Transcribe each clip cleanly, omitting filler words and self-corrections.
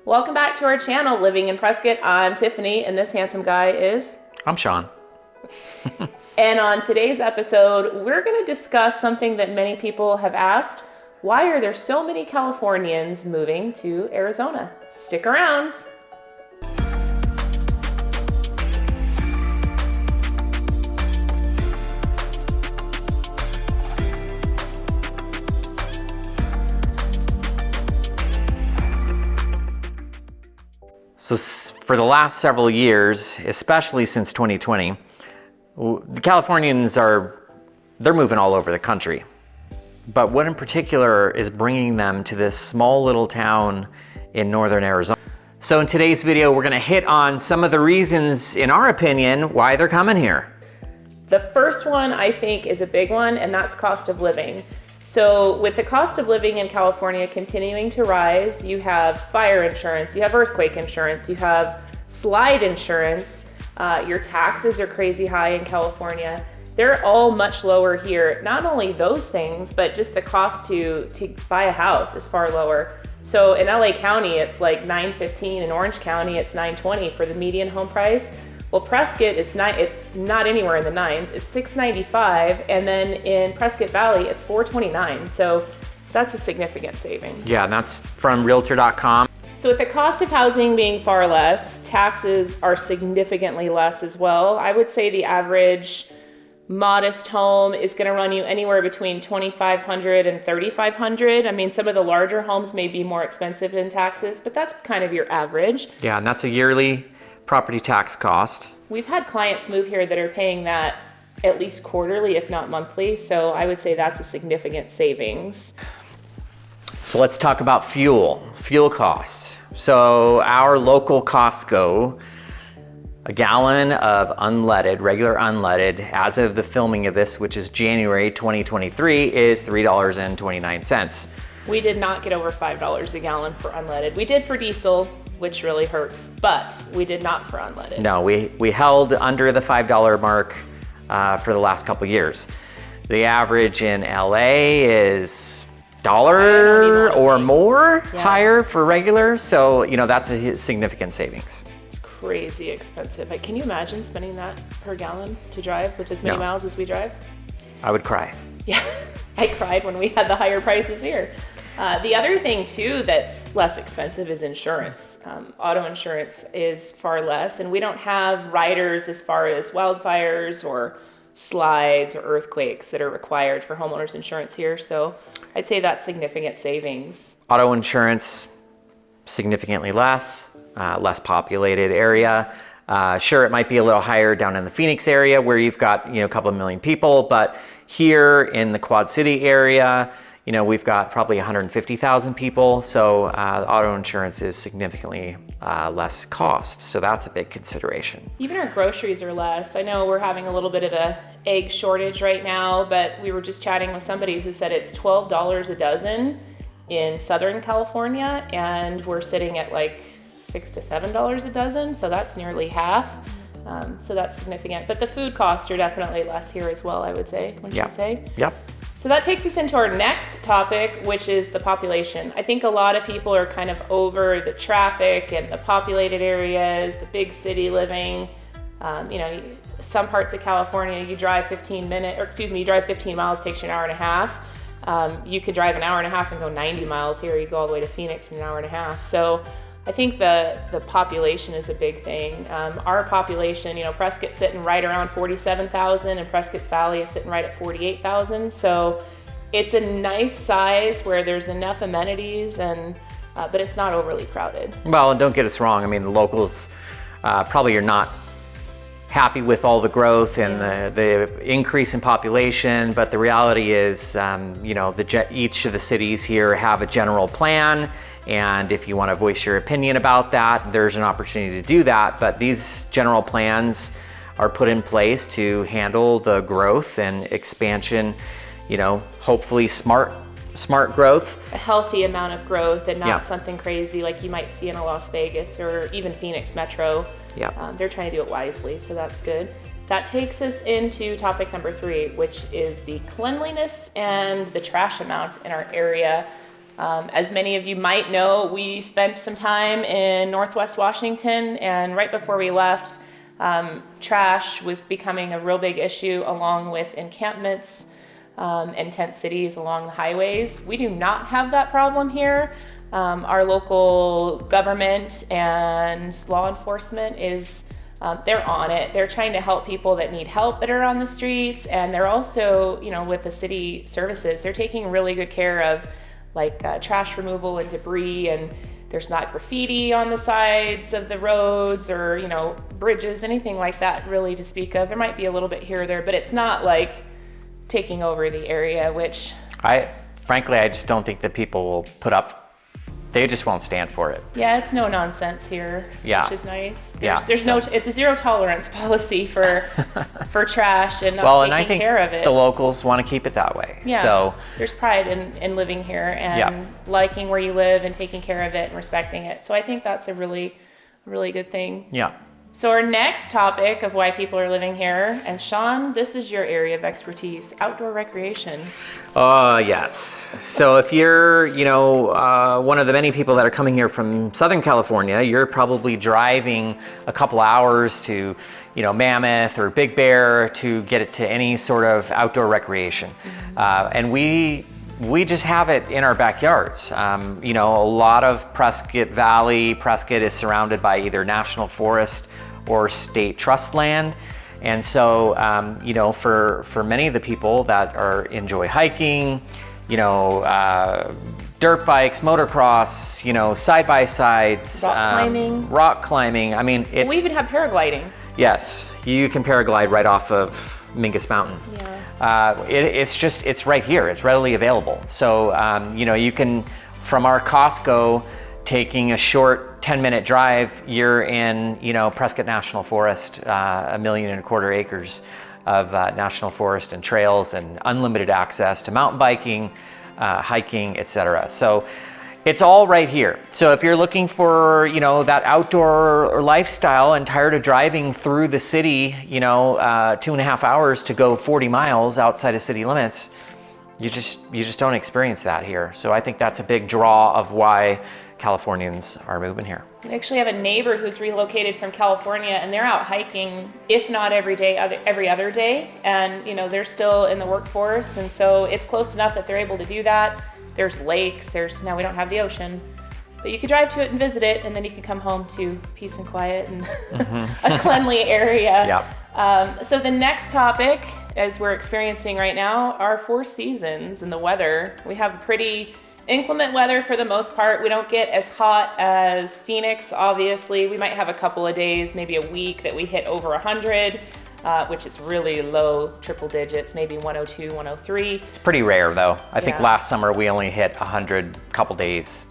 Welcome back to our channel, Living in Prescott. I'm Tiffany, and this handsome guy is... I'm Shawn. And on today's episode, we're going to discuss something that many people have asked. Why are there so many Californians moving to Arizona? Stick around. So for the last several years, especially since 2020, the Californians they're moving all over the country. But what in particular is bringing them to this small little town in northern Arizona? So in today's video, we're gonna hit on some of the reasons, in our opinion, why they're coming here. The first one I think is a big one, and that's cost of living. So with the cost of living in California continuing to rise, you have fire insurance, you have earthquake insurance, you have slide insurance, your taxes are crazy high in California. They're all much lower here. Not only those things, but just the cost to buy a house is far lower. So in LA County, it's like $915. In Orange County, it's $920 for the median home price. Well, Prescott, it's not anywhere in the nines. It's $695, and then in Prescott Valley, it's $429. So that's a significant savings. Yeah, and that's from Realtor.com. So with the cost of housing being far less, taxes are significantly less as well. I would say the average modest home is going to run you anywhere between $2,500 and $3,500. I mean, some of the larger homes may be more expensive in taxes, but that's kind of your average. Yeah, and that's a yearly property tax cost. We've had clients move here that are paying that at least quarterly, if not monthly. So I would say that's a significant savings. So let's talk about fuel costs. So our local Costco, a gallon of unleaded, regular unleaded, as of the filming of this, which is January 2023, is $3.29. We did not get over $5 a gallon for unleaded. We did for diesel, which really hurts, but we did not for unleaded. No, we held under the $5 mark for the last couple years. The average in LA is $1 or more higher for regular, so that's a significant savings. It's crazy expensive. Can you imagine spending that per gallon to drive with as many miles as we drive? I would cry. Yeah, I cried when we had the higher prices here. The other thing too that's less expensive is insurance. Auto insurance is far less, and we don't have riders as far as wildfires or slides or earthquakes that are required for homeowners insurance here. So I'd say that's significant savings. Auto insurance, significantly less populated area. Sure, it might be a little higher down in the Phoenix area where you've got a couple of million people, but here in the Quad City area, we've got probably 150,000 people, so auto insurance is significantly less cost, so that's a big consideration. Even our groceries are less. I know we're having a little bit of a egg shortage right now, but we were just chatting with somebody who said it's $12 a dozen in Southern California, and we're sitting at like $6 to $7 a dozen, so that's nearly half. So that's significant, but the food costs are definitely less here as well, I would say, wouldn't you say? Yep. So that takes us into our next topic, which is the population. I think a lot of people are kind of over the traffic and the populated areas, the big city living. Some parts of California, you drive 15 miles, takes you an hour and a half. You could drive an hour and a half and go 90 miles here. You go all the way to Phoenix in an hour and a half. So I think the population is a big thing. Our population, Prescott's sitting right around 47,000, and Prescott's Valley is sitting right at 48,000. So it's a nice size where there's enough amenities, but it's not overly crowded. Well, and don't get us wrong. I mean, the locals probably are not happy with all the growth and the increase in population, but the reality is, each of the cities here have a general plan. And if you want to voice your opinion about that, there's an opportunity to do that. But these general plans are put in place to handle the growth and expansion, hopefully smart growth. A healthy amount of growth and not something crazy like you might see in a Las Vegas or even Phoenix Metro. They're trying to do it wisely, so that's good. That takes us into topic number 3, which is the cleanliness and the trash amount in our area. As many of you might know, we spent some time in Northwest Washington, and right before we left, trash was becoming a real big issue, along with encampments and tent cities along the highways. We do not have that problem here. Our local government and law enforcement is, they're on it. They're trying to help people that need help that are on the streets, and they're also, with the city services, they're taking really good care of trash removal and debris, and there's not graffiti on the sides of the roads or, bridges, anything like that really to speak of. There might be a little bit here or there, but it's not like taking over the area, which frankly, I just don't think that people will put up. They just won't stand for it. Yeah, it's no nonsense here, which is nice. It's a zero tolerance policy for trash and not taking care of it. The locals want to keep it that way. Yeah, so there's pride in living here and liking where you live and taking care of it and respecting it. So I think that's a really good thing. Yeah. So our next topic of why people are living here, and Shawn, this is your area of expertise, outdoor recreation. Yes. So if you're, one of the many people that are coming here from Southern California, you're probably driving a couple hours to, Mammoth or Big Bear to get it to any sort of outdoor recreation. And we just have it in our backyards. A lot of Prescott is surrounded by either national forest or state trust land. And so, for many of the people that enjoy hiking, dirt bikes, motocross, side-by-sides, rock climbing. I mean, we even have paragliding. Yes, you can paraglide right off of Mingus Mountain. Yeah. It's right here. It's readily available. So, you can, from our Costco, taking a short 10-minute drive, you're in, Prescott National Forest, 1.25 million acres of national forest and trails and unlimited access to mountain biking, hiking, etc. So it's all right here. So if you're looking for, that outdoor lifestyle and tired of driving through the city, 2.5 hours to go 40 miles outside of city limits, you just don't experience that here. So I think that's a big draw of why Californians are moving here. We actually have a neighbor who's relocated from California, and they're out hiking, if not every day, every other day. And, they're still in the workforce. And so it's close enough that they're able to do that. There's lakes, now we don't have the ocean, but you could drive to it and visit it, and then you can come home to peace and quiet and a cleanly area. Yeah. So the next topic, as we're experiencing right now, are 4 seasons and the weather. We have pretty inclement weather for the most part. We don't get as hot as Phoenix, obviously. We might have a couple of days, maybe a week, that we hit over 100, which is really low triple digits, maybe 102, 103. It's pretty rare though. I think last summer we only hit 100 couple days,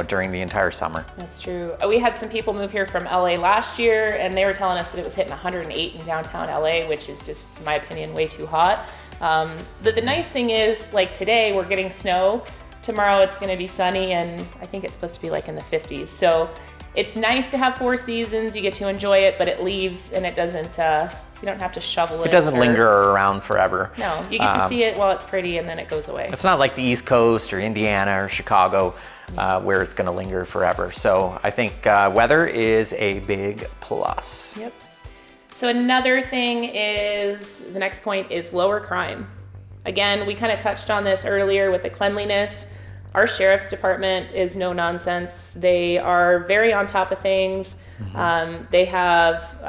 during the entire summer. That's true. We had some people move here from LA last year, and they were telling us that it was hitting 108 in downtown LA, which is just, in my opinion, way too hot. But the nice thing is, today we're getting snow. Tomorrow it's going to be sunny, and I think it's supposed to be in the 50s. So it's nice to have 4 seasons. You get to enjoy it, but it leaves, and it doesn't, you don't have to shovel it. It doesn't linger around forever. No, you get to see it while it's pretty, and then it goes away. It's not like the East Coast or Indiana or Chicago where it's going to linger forever. So I think weather is a big plus. Yep. So another thing is, the next point is lower crime. Again, we kind of touched on this earlier with the cleanliness. Our sheriff's department is no nonsense. They are very on top of things. They have,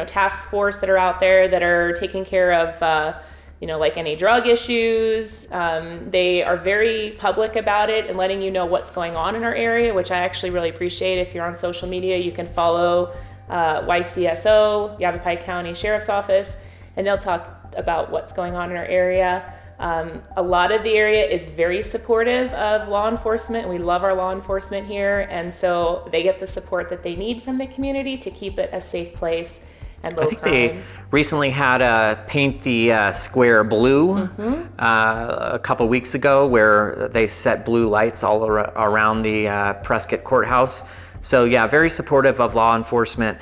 task force that are out there that are taking care of, any drug issues. They are very public about it and letting you know what's going on in our area, which I actually really appreciate. If you're on social media, you can follow YCSO, Yavapai County Sheriff's Office, and they'll talk about what's going on in our area. A lot of the area is very supportive of law enforcement. We love our law enforcement here, and so they get the support that they need from the community to keep it a safe place and low crime. I think they recently had paint the square blue a couple weeks ago, where they set blue lights all around the Prescott courthouse. So yeah, very supportive of law enforcement.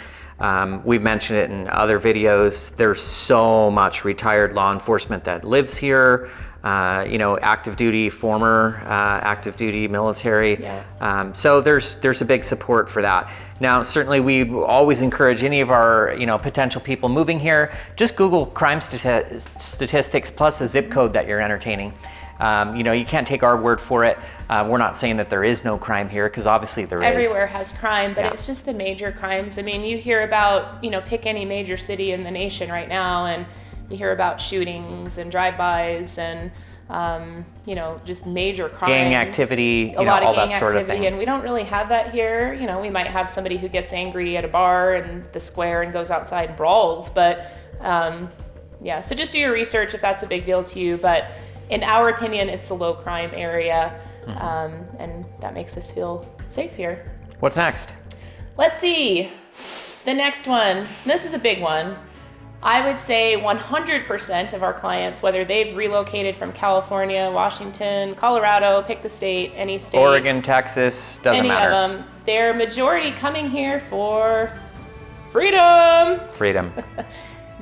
We've mentioned it in other videos. There's so much retired law enforcement that lives here. you know, active duty, former active duty military. Yeah. So there's a big support for that. Now, certainly we always encourage any of our, you know, potential people moving here, just Google crime statistics plus a zip code that you're entertaining. You know, you can't take our word for it. We're not saying that there is no crime here, because obviously there is. Everywhere has crime, but Yeah. it's just the major crimes. I mean, you hear about, you know, pick any major city in the nation right now, and you hear about shootings and drive-bys and, you know, just major crimes. Gang activity, a lot all of gang that sort of activity, thing. and we don't really have that here. You know, we might have somebody who gets angry at a bar in the square and goes outside and brawls, but yeah, so just do your research if that's a big deal to you. But in our opinion, it's a low crime area, and that makes us feel safe here. What's next? Let's see. The next one. This is a big one. I would say 100% of our clients, whether they've relocated from California, Washington, Colorado, pick the state, any state. Oregon, Texas, doesn't matter. Any of them. Their majority coming here for freedom. Freedom.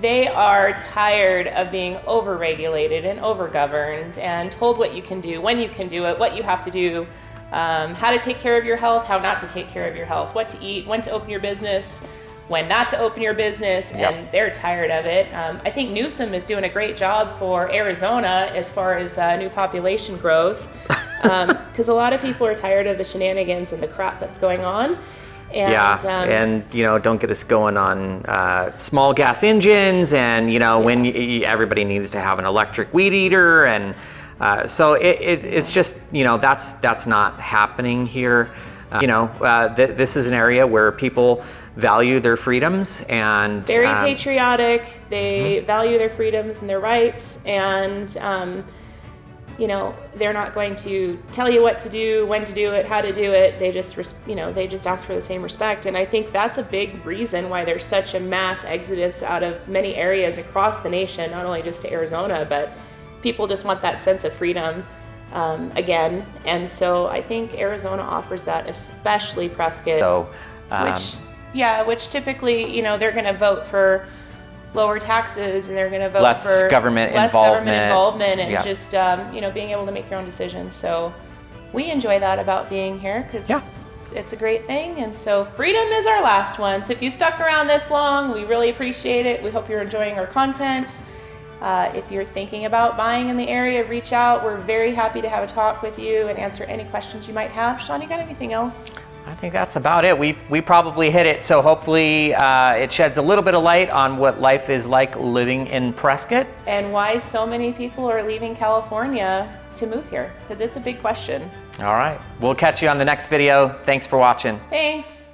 They are tired of being overregulated and overgoverned and told what you can do, when you can do it, what you have to do, how to take care of your health, how not to take care of your health, what to eat, when to open your business, when not to open your business, and they're tired of it. I think Newsom is doing a great job for Arizona as far as new population growth, because a lot of people are tired of the shenanigans and the crap that's going on. And, and you know, don't get us going on small gas engines, and you know, when everybody needs to have an electric weed eater, and so it's just, you know, that's not happening here. You know, this is an area where people value their freedoms and very patriotic. They value their freedoms and their rights, and you know, they're not going to tell you what to do, when to do it, how to do it. They just, you know, they just ask for the same respect. And I think that's a big reason why there's such a mass exodus out of many areas across the nation, not only just to Arizona, but people just want that sense of freedom again. And so I think Arizona offers that, especially Prescott, So, which typically, you know, they're going to vote for lower taxes, and they're going to vote less for government less involvement. government involvement, and just you know, being able to make your own decisions. So we enjoy that about being here, because it's a great thing. And so freedom is our last one. So if you stuck around this long, we really appreciate it. We hope you're enjoying our content. If you're thinking about buying in the area, reach out. We're very happy to have a talk with you and answer any questions you might have. Shawn, you got anything else? I think that's about it. We probably hit it. So hopefully it sheds a little bit of light on what life is like living in Prescott. And why so many people are leaving California to move here, because it's a big question. All right. We'll catch you on the next video. Thanks for watching. Thanks.